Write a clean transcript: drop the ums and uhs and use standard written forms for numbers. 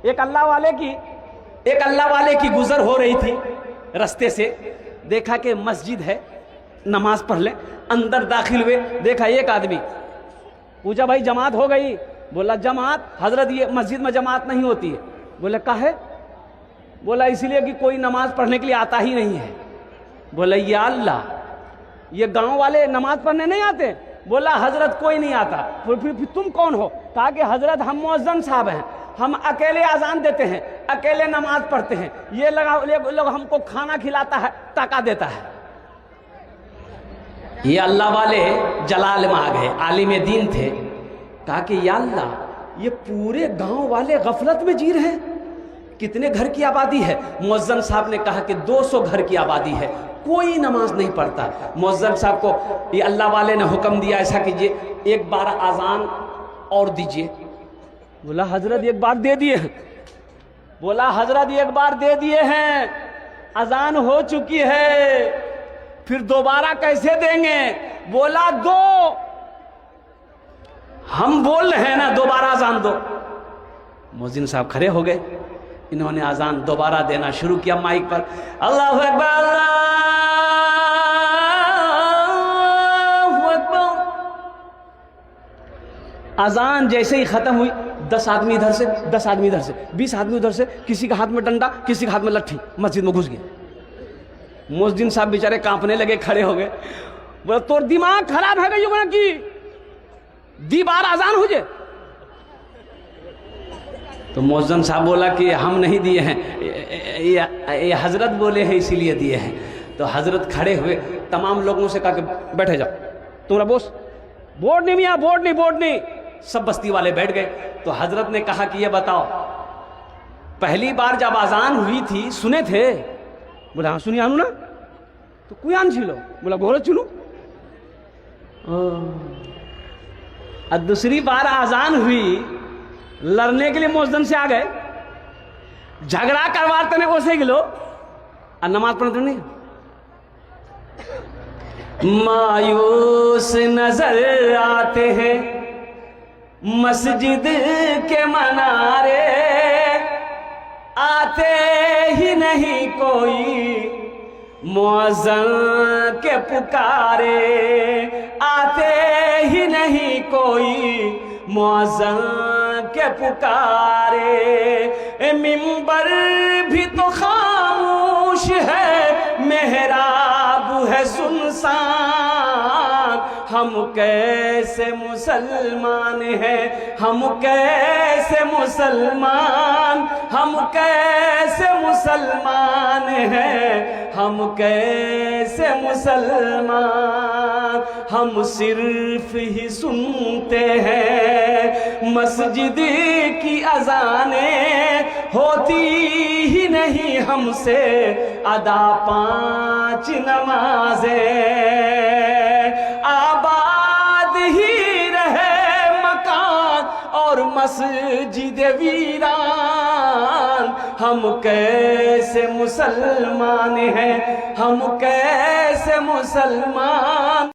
एक अल्लाह वाले की गुजर हो रही थी रास्ते से, देखा कि मस्जिद है, नमाज पढ़ ले। अंदर दाखिल हुए, देखा एक आदमी। पूछा भाई जमात हो गई? बोला जमात हजरत ये मस्जिद में जमात नहीं होती है। बोले काहे? बोला इसलिए कि कोई नमाज पढ़ने के लिए आता ही नहीं है। बोला या अल्लाह, ये गांव वाले नमाज पढ़ने नहीं आते? बोला हजरत कोई नहीं आता। फिर तुम कौन हो? कहा कि हजरत हम मुअज्जिन साहब हैं, हम अकेले अजान देते हैं, अकेले नमाज पढ़ते हैं, ये लोग हमको खाना खिलाता है, टका देता है। ये अल्लाह वाले जलाल में आ गए, आलिम दीन थे। कहा कि या अल्लाह, ये पूरे गांव वाले गफलत में जी रहे हैं। कितने घर की आबादी है? मुअज्जिन साहब ने कहा कि 200 घर की आबादी है, कोई नमाज नहीं पढ़ता। मुअज्जिन साहब को ये अल्लाह वाले ने हुक्म दिया, ऐसा कीजिए एक बार आजान और दीजिए। बोला हजरत एक बार दे दिए हैं। बोला हजरत एक बार दे दिए हैं, अजान हो चुकी है, फिर दोबारा कैसे देंगे? बोला दो, हम बोल रहे हैं ना दोबारा अजान दो। मुअज्जिन साहब खड़े हो गए, इन्होंने अजान दोबारा देना शुरू किया माइक पर। अल्लाहु अकबर, अल्लाहु अकबर। अजान जैसे ही खत्म हुई, 10 आदमी इधर से, 10 आदमी इधर से, 20 आदमी उधर से, किसी के हाथ में डंडा, किसी के हाथ में लट्ठी, मस्जिद में घुस गए। मुअज्जिन साहब बेचारे कांपने लगे, खड़े हो गए। बोला तोर दिमाग खराब है गई कि दी बार अजान हो जाए? तो मुअज्जिन साहब बोला कि हम नहीं दिए हैं, ये हजरत बोले हैं इसीलिए दिए हैं। तो हजरत खड़े हुए, तमाम लोगों से कहा कि बैठे जाओ, तुम्हारा बोस बोर्ड नहीं मियाँ, बोर्ड नहीं। सब बस्ती वाले बैठ गए। तो हजरत ने कहा कि ये बताओ, पहली बार जब अजान हुई थी सुने थे? बोला हाँ सुनिए आनू ना, तो कोई आन छिलो? बोला घोड़े चुनू। और दूसरी बार अजान हुई, लड़ने के लिए मुअज्जिन से आ गए, झगड़ा करवाते नहीं ओसे गिलो और नमाज पढ़ते नहीं। मायूस नजर आते हैं मस्जिद के मनारे, आते ही नहीं कोई मुअज्जिन के पुकारे, आते ही नहीं कोई मुअज्जिन के पुकारे। मिंबर भी तो खामोश है, मेहराब है सुनसान, हम कैसे मुसलमान हैं, हम कैसे मुसलमान, हम कैसे मुसलमान हैं, हम कैसे मुसलमान। हम सिर्फ ही सुनते हैं मस्जिद की अज़ानें, होती ही नहीं हमसे अदा 5 नमाजें। आबाद ही रहे मकान और मस्जिद वीरान, हम कैसे मुसलमान हैं, हम कैसे मुसलमान।